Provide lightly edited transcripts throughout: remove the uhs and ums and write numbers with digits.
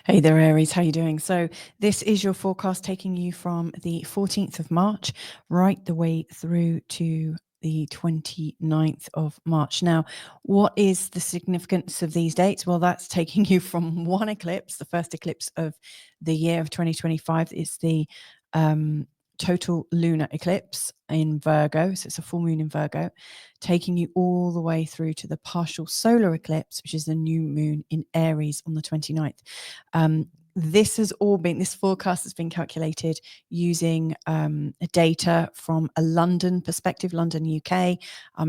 Hey there, Aries. How you doing? So this is your forecast taking you from the 14th of March right the way through to the 29th of March. Now, what is the significance of these dates? Well, that's taking you from one eclipse, the first eclipse of the year of 2025. It's the total lunar eclipse in Virgo. So it's a full moon in Virgo, taking you all the way through to the partial solar eclipse, which is the new moon in Aries on the 29th. This forecast has been calculated using data from a London perspective, London, UK.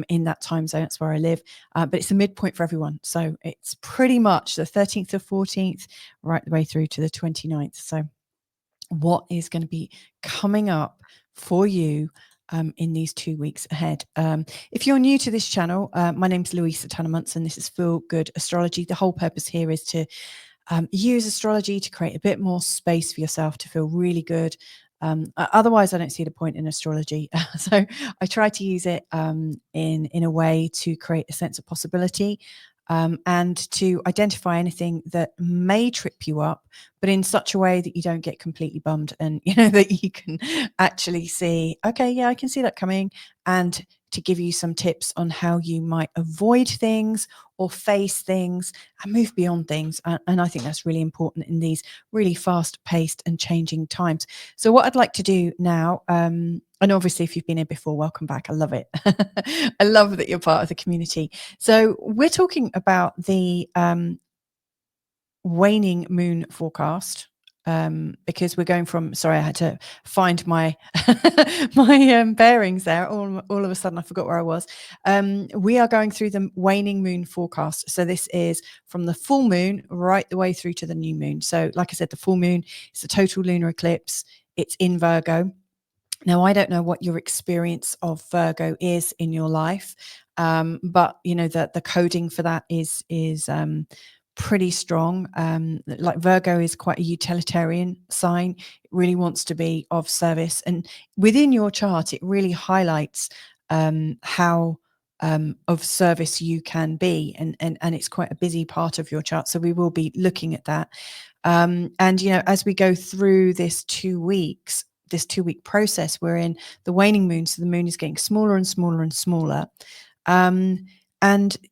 In that time zone, that's where I live. But it's a midpoint for everyone. So it's pretty much the 13th to 14th, right the way through to the 29th. So what is going to be coming up for you in these 2 weeks ahead? If you're new to this channel, my name's Louisa Tanner-Munson. This is Feel Good Astrology. The whole purpose here is to use astrology to create a bit more space for yourself to feel really good. Otherwise, I don't see the point in astrology. So I try to use it in a way to create a sense of possibility and to identify anything that may trip you up, but in such a way that you don't get completely bummed, and that you can actually see, okay, yeah, I can see that coming, and to give you some tips on how you might avoid things or face things and move beyond things. And I think that's really important in these really fast-paced and changing times. So what I'd like to do now, and obviously if you've been here before, welcome back. I love it. I love that you're part of the community. So we're talking about the waning moon forecast, because we're going from, sorry, I had to find my my bearings there. All of a sudden I forgot where I was. We are going through the waning moon forecast. So this is from the full moon right the way through to the new moon. So like I said, the full moon is a total lunar eclipse. It's in Virgo. Now, I don't know what your experience of Virgo is in your life, but the coding for that is pretty strong. Like Virgo is quite a utilitarian sign. It really wants to be of service, and within your chart, it really highlights how of service you can be, and it's quite a busy part of your chart. So we will be looking at that, and as we go through this 2 weeks. This 2-week process, we're in the waning moon, so the moon is getting smaller and smaller and smaller. And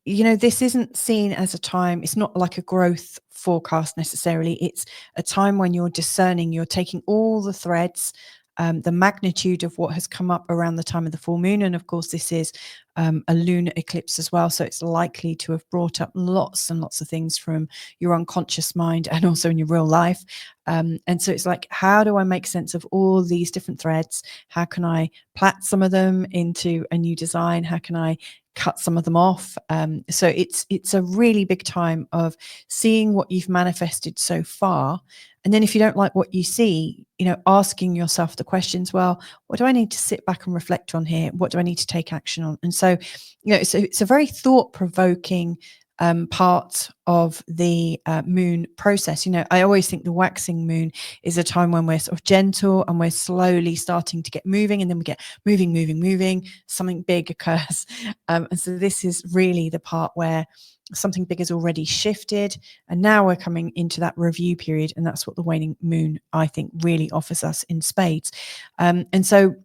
this isn't seen as a time, it's not like a growth forecast necessarily. It's a time when you're discerning, you're taking all the threads, the magnitude of what has come up around the time of the full moon. And of course, this is a lunar eclipse as well. So it's likely to have brought up lots and lots of things from your unconscious mind and also in your real life. And so it's like, how do I make sense of all these different threads? How can I plait some of them into a new design? How can I cut some of them off? So it's a really big time of seeing what you've manifested so far. And then if you don't like what you see, asking yourself the questions, well, what do I need to sit back and reflect on here? What do I need to take action on? And so, it's a very thought-provoking part of the moon process. I always think the waxing moon is a time when we're sort of gentle and we're slowly starting to get moving, and then we get moving, something big occurs. And so this is really the part where something big has already shifted, and now we're coming into that review period, and that's what the waning moon, I think, really offers us in spades. And so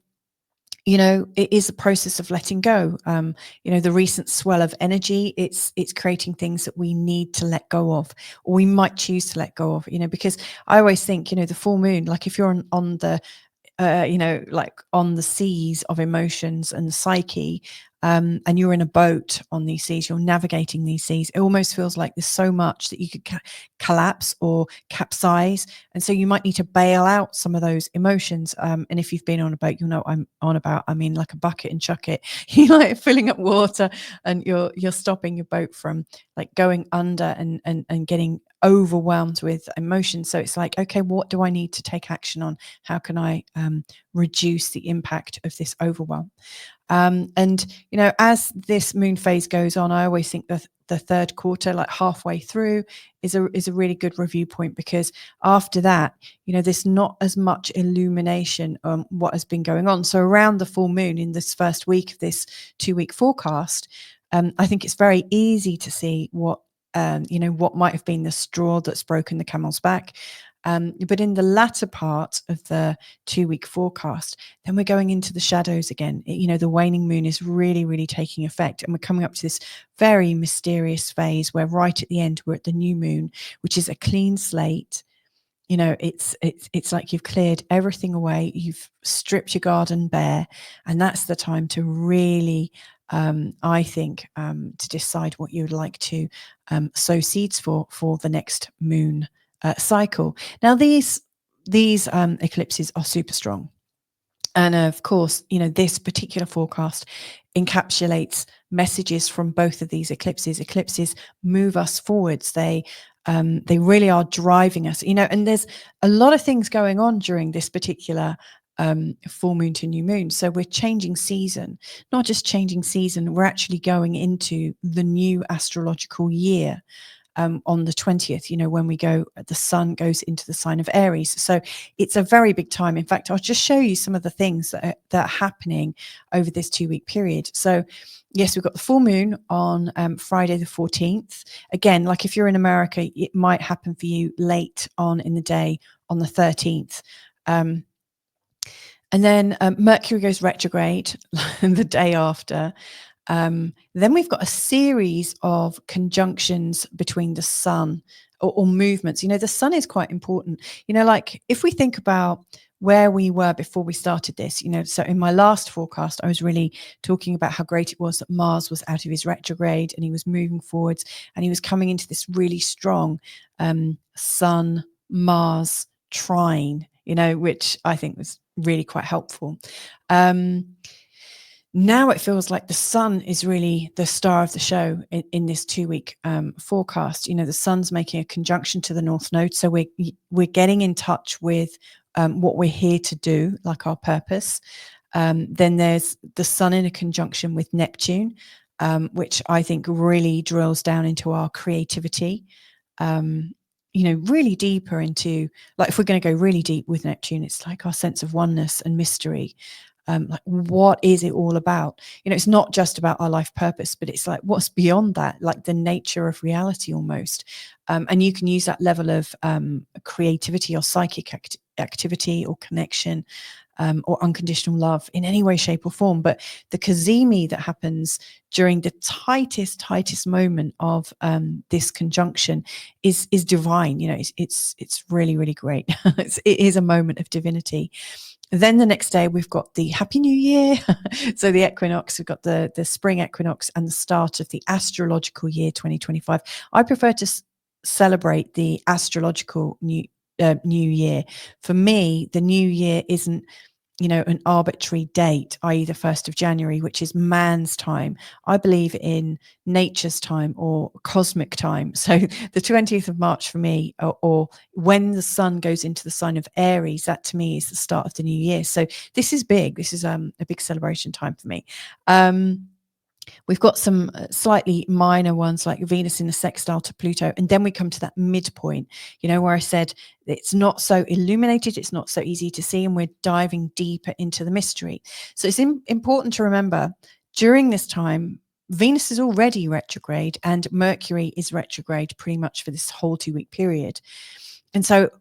it is a process of letting go. The recent swell of energy, it's creating things that we need to let go of, or we might choose to let go of, because I always think, the full moon, like if you're on the like on the seas of emotions and psyche, and you're in a boat on these seas, you're navigating these seas, it almost feels like there's so much that you could collapse or capsize. And so you might need to bail out some of those emotions. And if you've been on a boat, you'll know what I'm on about. I mean, like a bucket and chuck it. You're like filling up water, and you're stopping your boat from like going under and getting overwhelmed with emotion. So it's like, okay, what do I need to take action on? How can I reduce the impact of this overwhelm? And as this moon phase goes on, I always think that the third quarter, like halfway through, is a really good review point, because after that, there's not as much illumination on what has been going on. So around the full moon, in this first week of this 2-week forecast, I think it's very easy to see what what might have been the straw that's broken the camel's back. But in the latter part of the 2-week forecast, then we're going into the shadows again. The waning moon is really, really taking effect. And we're coming up to this very mysterious phase where right at the end, we're at the new moon, which is a clean slate. It's like you've cleared everything away. You've stripped your garden bare. And that's the time to really, I think, to decide what you would like to sow seeds for the next moon cycle. Now, these eclipses are super strong. And of course, this particular forecast encapsulates messages from both of these eclipses. Eclipses move us forwards. They really are driving us, and there's a lot of things going on during this particular full moon to new moon. So we're changing season, not just changing season, we're actually going into the new astrological year. On the 20th, when the sun goes into the sign of Aries. So it's a very big time. In fact, I'll just show you some of the things that are happening over this 2-week period. So yes, we've got the full moon on Friday the 14th. Again, like if you're in America, it might happen for you late on in the day on the 13th. And then Mercury goes retrograde the day after. Then we've got a series of conjunctions between the sun or movements. The sun is quite important. Like if we think about where we were before we started this, so in my last forecast, I was really talking about how great it was that Mars was out of his retrograde and he was moving forwards and he was coming into this really strong Sun Mars trine, which I think was really quite helpful. Now it feels like the sun is really the star of the show in this 2-week forecast. The sun's making a conjunction to the North Node. So we're getting in touch with what we're here to do, like our purpose. Then there's the sun in a conjunction with Neptune, which I think really drills down into our creativity. Really deeper into, like if we're going to go really deep with Neptune, it's like our sense of oneness and mystery. Like what is it all about? It's not just about our life purpose, but it's like what's beyond that, like the nature of reality almost. And you can use that level of creativity or psychic activity or connection or unconditional love in any way, shape or form. But the Cazimi that happens during the tightest moment of this conjunction is divine. It's really, really great. It is a moment of divinity. Then the next day we've got the Happy New Year. So the equinox, we've got the spring equinox and the start of the astrological year 2025. I prefer to celebrate the astrological new year. For me, the new year isn't an arbitrary date, i.e. the 1st of January, which is man's time. I believe in nature's time or cosmic time. So the 20th of March for me, or when the sun goes into the sign of Aries, that to me is the start of the new year. So this is big. This is a big celebration time for me. We've got some slightly minor ones like Venus in the sextile to Pluto. And then we come to that midpoint, where I said it's not so illuminated, it's not so easy to see, and we're diving deeper into the mystery. So it's important to remember during this time, Venus is already retrograde and Mercury is retrograde pretty much for this whole 2-week period. And so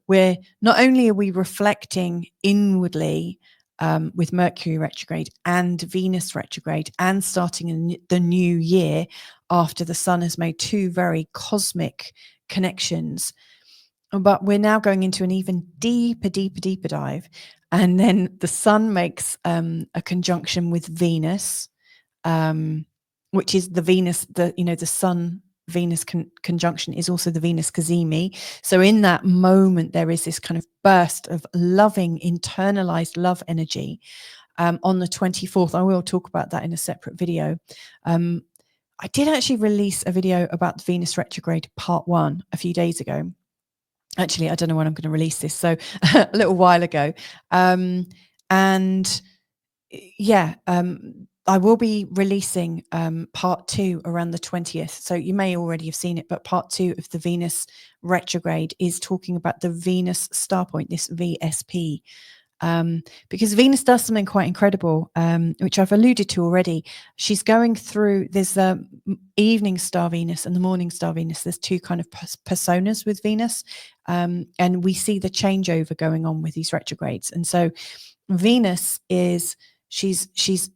not only are we reflecting inwardly with Mercury retrograde and Venus retrograde and starting in the new year after the sun has made 2 very cosmic connections, but we're now going into an even deeper dive. And then the sun makes a conjunction with Venus, which is the Venus, the sun Venus conjunction is also the Venus Cazimi. So in that moment, there is this kind of burst of loving, internalized love energy. On the 24th, I will talk about that in a separate video. I did actually release a video about the Venus retrograde part 1 a few days ago. Actually, I don't know when I'm going to release this, so a little while ago. I will be releasing part 2 around the 20th. So you may already have seen it, but part 2 of the Venus retrograde is talking about the Venus star point, this VSP. because Venus does something quite incredible, which I've alluded to already. She's going through, there's the evening star Venus and the morning star Venus. There's two kind of personas with Venus, and we see the changeover going on with these retrogrades. And so Venus is, she's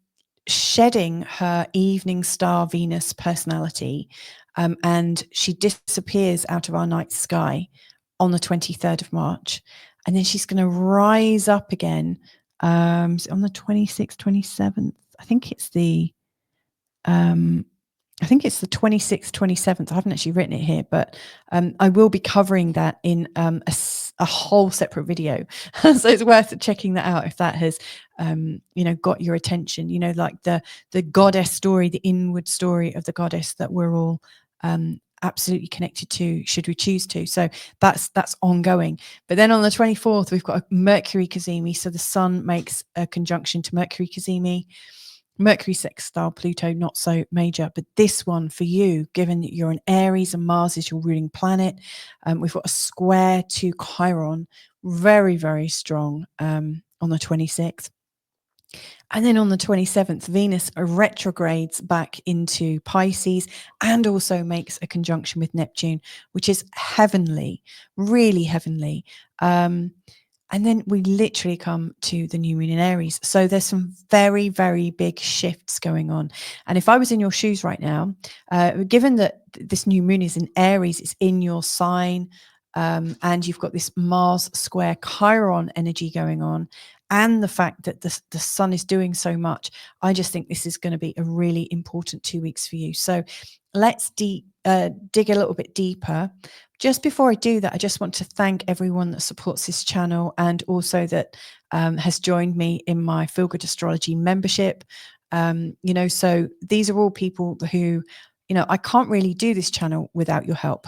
shedding her evening star Venus personality, and she disappears out of our night sky on the 23rd of March. And then she's going to rise up again on the 26th, 27th. I think it's the 26th, 27th. I haven't actually written it here, but I will be covering that in a whole separate video. So it's worth checking that out if that has, got your attention, like the goddess story, the inward story of the goddess that we're all absolutely connected to, should we choose to. So that's ongoing. But then on the 24th, we've got a Mercury Cazimi. So the sun makes a conjunction to Mercury Cazimi. Mercury sextile Pluto, not so major, but this one for you, given that you're an Aries and Mars is your ruling planet, we've got a square to Chiron, very, very strong on the 26th. And then on the 27th, Venus retrogrades back into Pisces and also makes a conjunction with Neptune, which is heavenly, really heavenly. And then we literally come to the new moon in Aries. So there's some very, very big shifts going on. And if I was in your shoes right now, given that this new moon is in Aries, it's in your sign, and you've got this Mars square Chiron energy going on, and the fact that the sun is doing so much, I just think this is going to be a really important 2 weeks for you. So let's dig a little bit deeper. Just before I do that, I just want to thank everyone that supports this channel and also that has joined me in my Feel Good Astrology membership. So these are all people who, I can't really do this channel without your help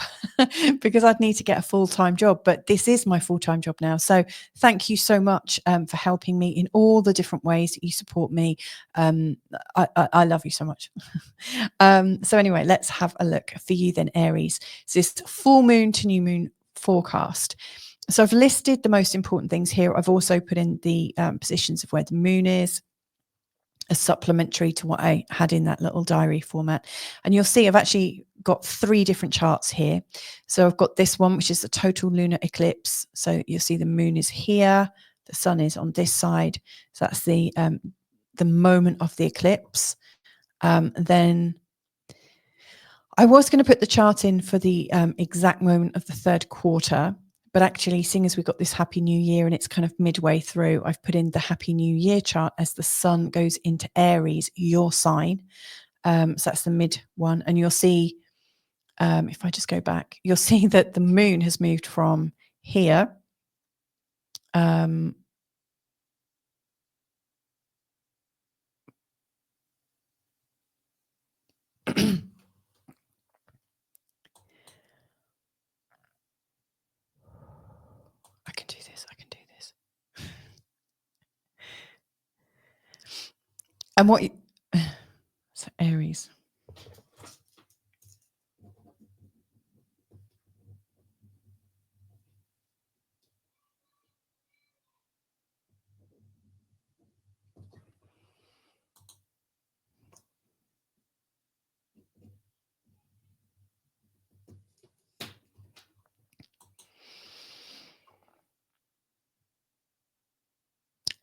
because I'd need to get a full-time job, but this is my full-time job now. So thank you so much for helping me in all the different ways that you support me. I love you so much. So anyway, let's have a look for you then, Aries. So this full moon to new moon forecast. So I've listed the most important things here. I've also put in the positions of where the moon is, as supplementary to what I had in that little diary format. And you'll see I've actually got 3 different charts here. So I've got this one, which is the total lunar eclipse. So you'll see the moon is here, the sun is on this side. So that's the moment of the eclipse. Then I was going to put the chart in for the exact moment of the 3rd quarter, but actually, seeing as we've got this Happy New Year and it's kind of midway through, I've put in the Happy New Year chart as the sun goes into Aries, your sign. So that's the mid one. And you'll see, if I just go back, you'll see that the moon has moved from here. I can do this. I can do this. And what? So Aries.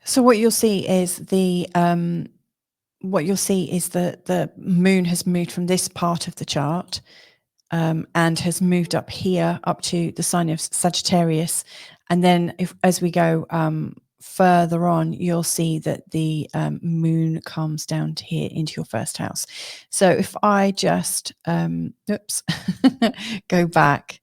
So what you'll see is the moon has moved from this part of the chart and has moved up here up to the sign of Sagittarius. And then as we go further on, you'll see that the moon comes down to here into your 1st house. So if I just go back.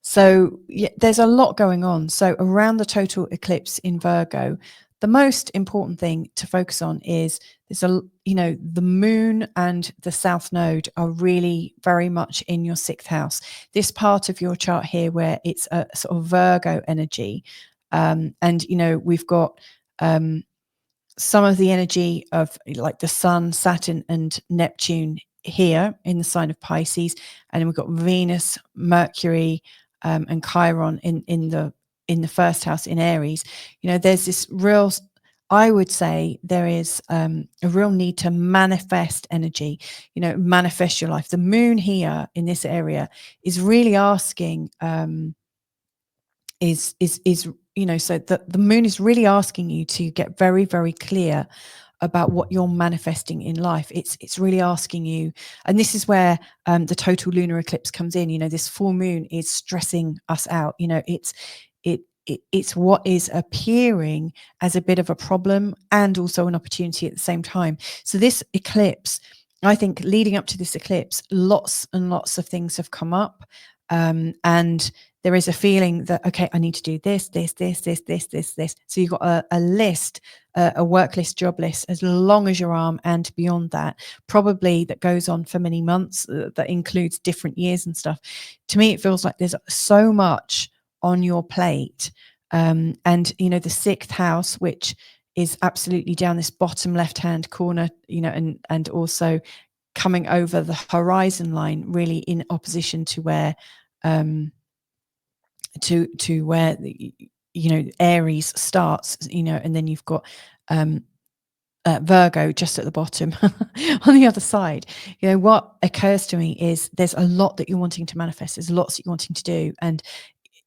So yeah, there's a lot going on. So around the total eclipse in Virgo, the most important thing to focus on is the moon and the south node are really very much in your 6th house. This part of your chart here where it's a sort of Virgo energy. And, we've got some of the energy of like the sun, Saturn and Neptune here in the sign of Pisces. And then we've got Venus, Mercury, and Chiron in the in the first house in Aries, there's this real, I would say there is a real need to manifest energy, manifest your life. The moon here in this area is really asking, so the moon is really asking you to get very, very clear about what you're manifesting in life. It's really asking you, and this is where the total lunar eclipse comes in. This full moon is stressing us out. It's what is appearing as a bit of a problem and also an opportunity at the same time. So this eclipse, I think, leading up to this eclipse, lots and lots of things have come up, and there is a feeling that, okay, I need to do this. So you've got a list, a work list, job list, as long as your arm and beyond that, probably that goes on for many months, that includes different years and stuff. To me, it feels like there's so much on your plate. And, the sixth house, which is absolutely down this bottom left-hand corner, and also coming over the horizon line, really in opposition to where, to where Aries starts, and then you've got Virgo just at the bottom on the other side. What occurs to me is there's a lot that you're wanting to manifest. There's lots that you're wanting to do, and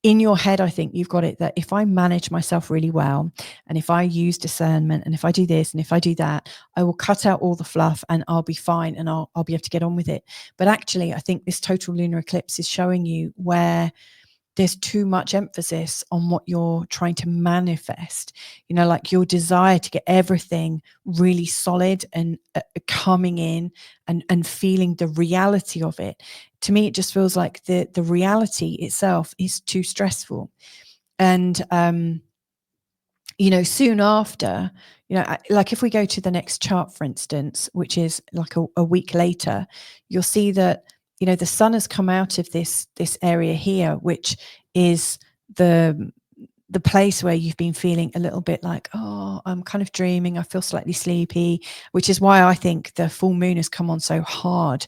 in your head, I think you've got it that if I manage myself really well, and if I use discernment, and if I do this and if I do that, I will cut out all the fluff and I'll be fine, and I'll be able to get on with it. But actually, I think this total lunar eclipse is showing you where there's too much emphasis on what you're trying to manifest, like your desire to get everything really solid and coming in and feeling the reality of it. To me, it just feels like the reality itself is too stressful. And, soon after, like if we go to the next chart, for instance, which is like a week later, you'll see that the sun has come out of this area here, which is the place where you've been feeling a little bit like, oh, I'm kind of dreaming, I feel slightly sleepy, which is why I think the full moon has come on so hard,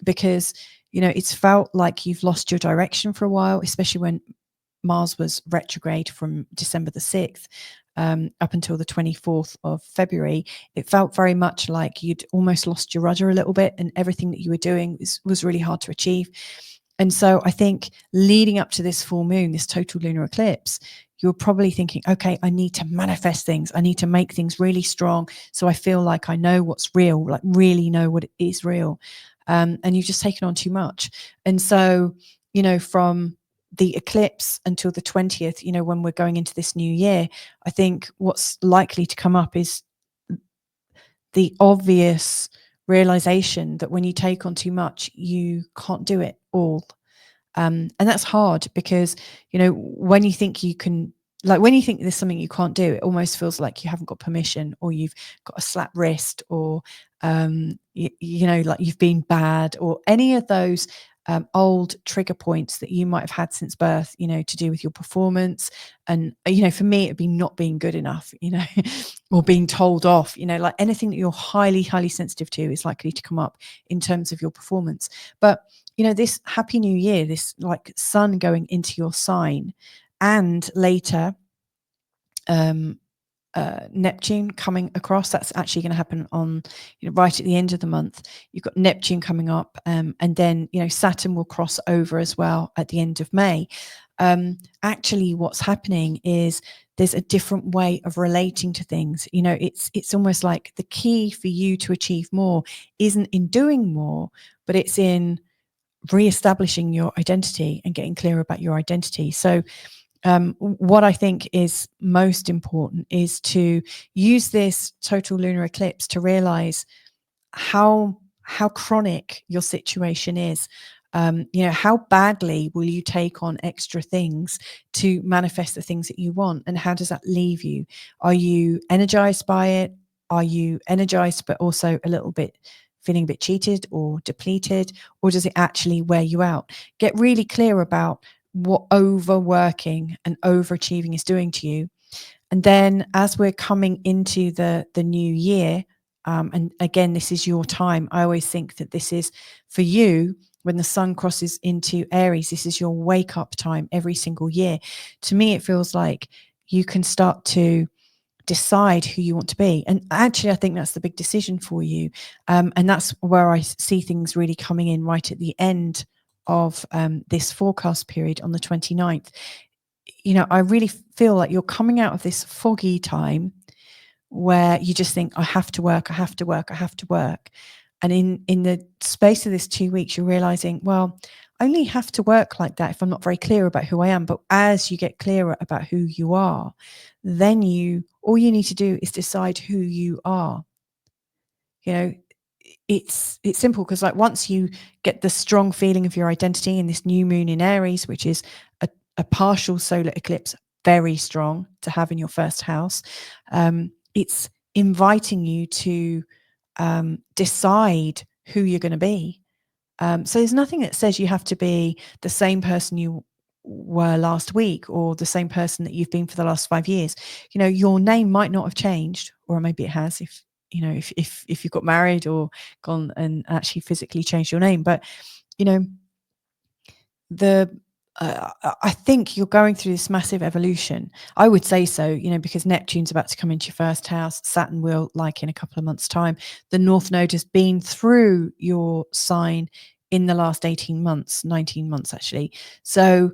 because it's felt like you've lost your direction for a while, especially when Mars was retrograde from December the 6th up until the 24th of February. It felt very much like you'd almost lost your rudder a little bit, and everything that you were doing was really hard to achieve. And so I think leading up to this full moon, this total lunar eclipse, you're probably thinking, okay, I need to manifest things. I need to make things really strong, so I feel like I know what's real, like really know what is real. And you've just taken on too much. And so, from the eclipse until the 20th, when we're going into this new year, I think what's likely to come up is the obvious realization that when you take on too much, you can't do it all. And that's hard because, when you think you can, like when you think there's something you can't do, it almost feels like you haven't got permission, or you've got a slap wrist, or, like you've been bad, or any of those old trigger points that you might have had since birth, to do with your performance. And, for me, it'd be not being good enough, or being told off, like anything that you're highly, highly sensitive to is likely to come up in terms of your performance. But, this happy new year, this like sun going into your sign, and later, Neptune coming across, that's actually going to happen on right at the end of the month. You've got Neptune coming up, and then Saturn will cross over as well at the end of May. Actually what's happening is there's a different way of relating to things. It's almost like the key for you to achieve more isn't in doing more, but it's in re-establishing your identity and getting clear about your identity. So what I think is most important is to use this total lunar eclipse to realize how chronic your situation is. How badly will you take on extra things to manifest the things that you want, and how does that leave you? Are you energized by it? Are you energized but also a little bit feeling a bit cheated or depleted, or does it actually wear you out? Get really clear about what overworking and overachieving is doing to you. And then as we're coming into the new year, and again, this is your time. I always think that this is for you, when the sun crosses into Aries, this is your wake up time every single year. To me, it feels like you can start to decide who you want to be. And actually, I think that's the big decision for you. And that's where I see things really coming in right at the end of this forecast period on the 29th. You know, I really feel like you're coming out of this foggy time where you just think, I have to work, I have to work, I have to work. And in the space of this 2 weeks, you're realizing, well, I only have to work like that if I'm not very clear about who I am. But as you get clearer about who you are, then all you need to do is decide who you are. You know, it's simple, because like once you get the strong feeling of your identity in this new moon in Aries, which is a partial solar eclipse, very strong to have in your first house, it's inviting you to decide who you're going to be. So there's nothing that says you have to be the same person you were last week or the same person that you've been for the last 5 years. You know, your name might not have changed, or maybe it has if you know if you've got married or gone and actually physically changed your name. But you know, I think you're going through this massive evolution. I would say so, you know, because Neptune's about to come into your first house. Saturn will, like in a couple of months' time. The North Node has been through your sign in the last 18 months, 19 months actually. So,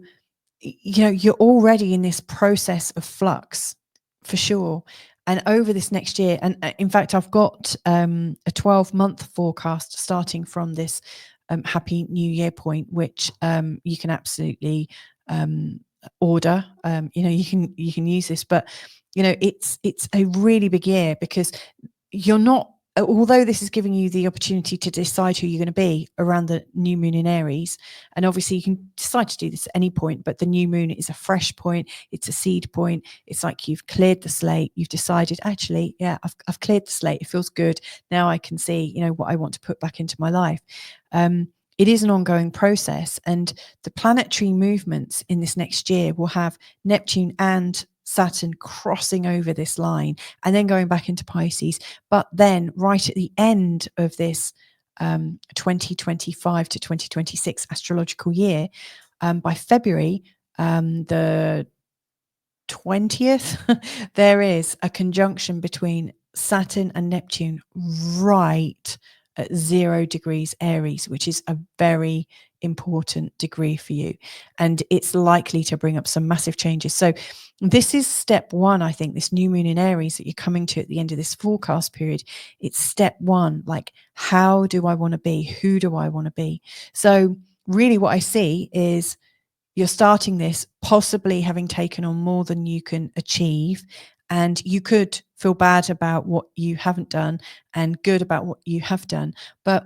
you know, you're already in this process of flux for sure. And over this next year, and in fact, I've got a 12-month forecast starting from this Happy New Year point, which you can absolutely order. You know, you can use this, but you know, it's a really big year, because you're not, although this is giving you the opportunity to decide who you're going to be around the new moon in Aries, and obviously you can decide to do this at any point, but the new moon is a fresh point, it's a seed point. It's like you've cleared the slate, you've decided, actually, yeah, I've cleared the slate, it feels good, now I can see, you know, what I want to put back into my life. It is an ongoing process, and the planetary movements in this next year will have Neptune and Saturn crossing over this line and then going back into Pisces. But then right at the end of this 2025 to 2026 astrological year, by February the 20th, there is a conjunction between Saturn and Neptune right at 0 degrees Aries, which is a very important degree for you. And it's likely to bring up some massive changes. So this is step one, I think, this new moon in Aries that you're coming to at the end of this forecast period. It's step one, like, how do I want to be? Who do I want to be? So really what I see is you're starting this possibly having taken on more than you can achieve, and you could feel bad about what you haven't done and good about what you have done. But,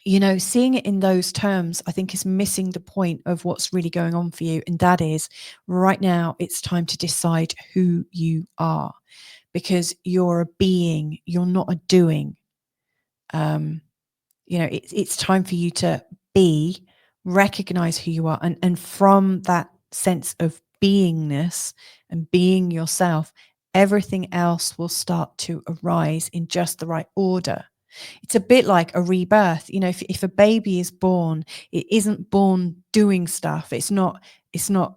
you know, seeing it in those terms, I think, is missing the point of what's really going on for you. And that is, right now, it's time to decide who you are, because you're a being, you're not a doing. You know, it's time for you to be, recognize who you are, and from that sense of beingness and being yourself, everything else will start to arise in just the right order. It's a bit like a rebirth. You know, if a baby is born, it isn't born doing stuff. It's not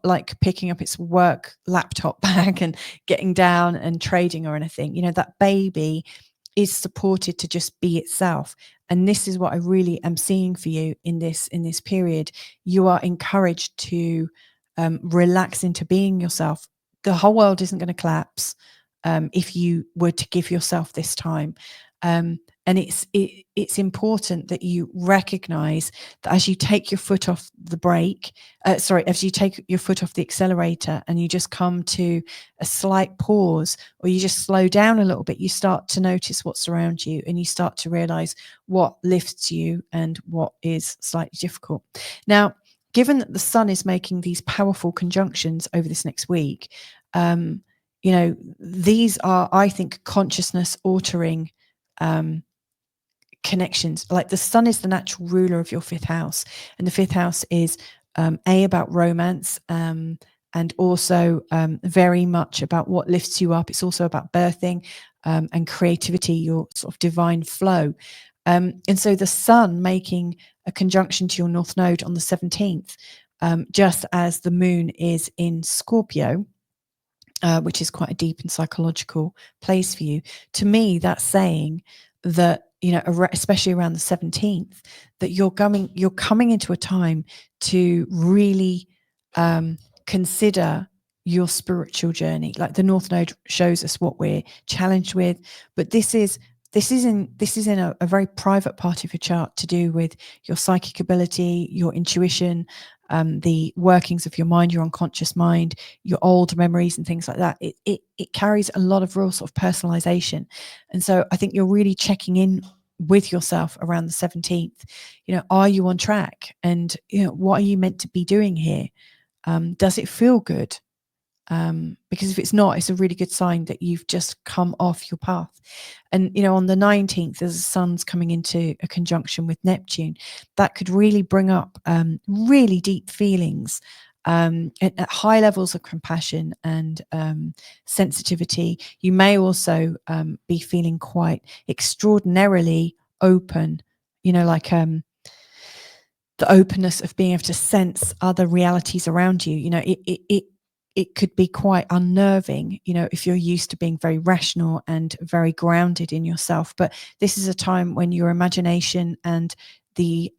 like picking up its work laptop bag and getting down and trading or anything. You know, that baby is supported to just be itself. And this is what I really am seeing for you in this period. You are encouraged to relax into being yourself. The whole world isn't going to collapse if you were to give yourself this time. And it's important that you recognize that as you take your foot off the brake, as you take your foot off the accelerator and you just come to a slight pause, or you just slow down a little bit, you start to notice what's around you, and you start to realize what lifts you and what is slightly difficult. Now, given that the sun is making these powerful conjunctions over this next week, you know, these are, I think, consciousness altering connections. Like, the sun is the natural ruler of your 5th house, and the 5th house is about romance, and also very much about what lifts you up. It's also about birthing and creativity, your sort of divine flow. And so the sun making a conjunction to your North Node on the 17th, just as the moon is in Scorpio, which is quite a deep and psychological place for you. To me, that's saying that, especially around the 17th, that you're coming into a time to really consider your spiritual journey. Like the North Node shows us what we're challenged with, but this is in a very private part of your chart, to do with your psychic ability, your intuition, the workings of your mind, your unconscious mind, your old memories and things like that. It carries a lot of real sort of personalization. And so I think you're really checking in with yourself around the 17th. Are you on track? And what are you meant to be doing here? Does it feel good? Because if it's not, it's a really good sign that you've just come off your path. And on the 19th, as the sun's coming into a conjunction with Neptune, that could really bring up really deep feelings, at high levels of compassion and sensitivity. You may also be feeling quite extraordinarily open, like the openness of being able to sense other realities around you. It could be quite unnerving, if you're used to being very rational and very grounded in yourself. But this is a time when your imagination and the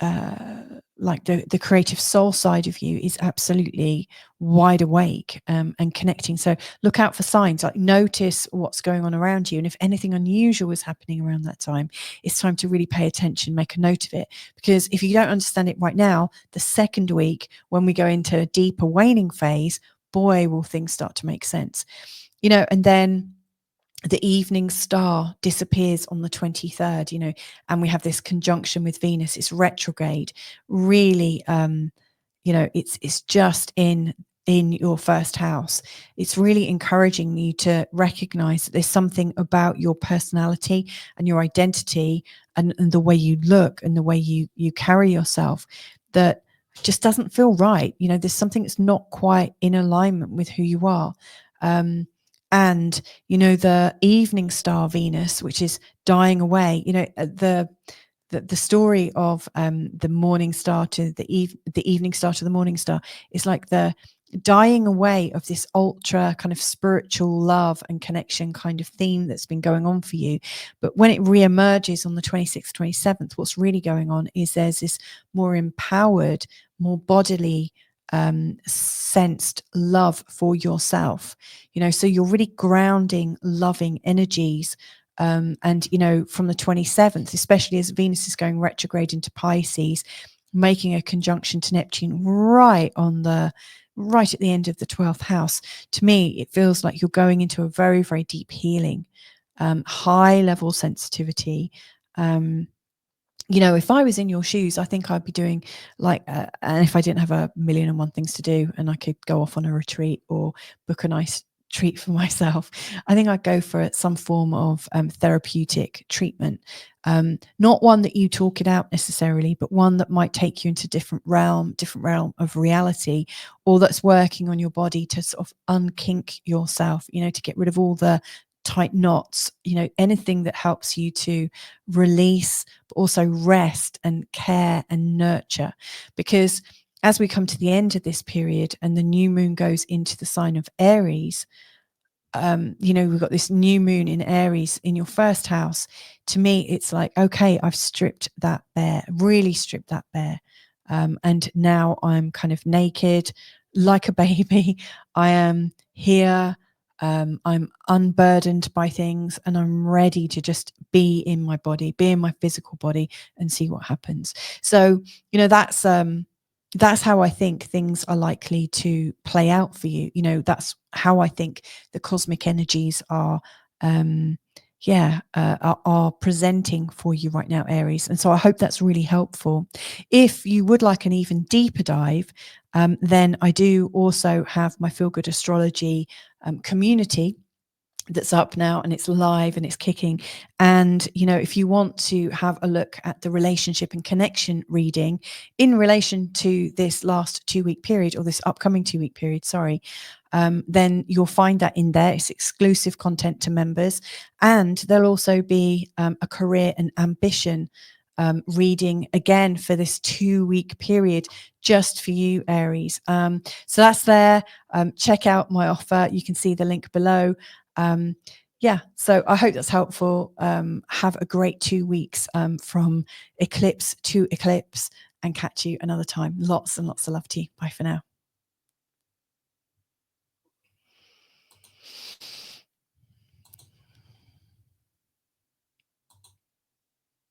the creative soul side of you is absolutely wide awake, and connecting. So look out for signs, like notice what's going on around you. And if anything unusual is happening around that time, it's time to really pay attention, make a note of it. Because if you don't understand it right now, the second week, when we go into a deeper waning phase, boy, will things start to make sense. And then the evening star disappears on the 23rd, and we have this conjunction with Venus. It's retrograde. Really, it's just in your first house. It's really encouraging you to recognize that there's something about your personality and your identity and the way you look and the way you carry yourself that just doesn't feel right. There's something that's not quite in alignment with who you are. And the evening star Venus, which is dying away, the story of the morning star to the evening star to the morning star is like the dying away of this ultra kind of spiritual love and connection kind of theme that's been going on for you. But when it reemerges on the 26th, 27th, what's really going on is there's this more empowered, more bodily sensed love for yourself, so you're really grounding, loving energies. And from the 27th, especially as Venus is going retrograde into Pisces, making a conjunction to Neptune right at the end of the 12th house, to me it feels like you're going into a very, very deep healing, high level sensitivity. If I was in your shoes, I think I'd be doing and if I didn't have a million and one things to do and I could go off on a retreat or book a nice treat for myself, I think I'd go for some form of therapeutic treatment. Not one that you talk it out necessarily, but one that might take you into different realm of reality, or that's working on your body to sort of unkink yourself, to get rid of all the tight knots, anything that helps you to release, but also rest and care and nurture. Because as we come to the end of this period and the new moon goes into the sign of Aries, we've got this new moon in Aries in your first house. To me, it's like, okay, I've stripped that bare, really stripped that bare. And now I'm kind of naked like a baby. I am here. I'm unburdened by things and I'm ready to just be in my body, be in my physical body and see what happens. So, that's how I think things are likely to play out for you. That's how I think the cosmic energies are presenting for you right now, Aries. And so I hope that's really helpful. If you would like an even deeper dive, then I do also have my Feel Good Astrology community that's up now, and it's live and it's kicking. And if you want to have a look at the relationship and connection reading in relation to this last 2-week period, or this upcoming 2-week period, then you'll find that in there. It's exclusive content to members, and there'll also be a career and ambition reading again for this 2-week period just for you, Aries. So that's there. Check out my offer. You can see the link below. Yeah, so I hope that's helpful. Have a great 2 weeks from eclipse to eclipse, and catch you another time. Lots and lots of love to you. Bye for now.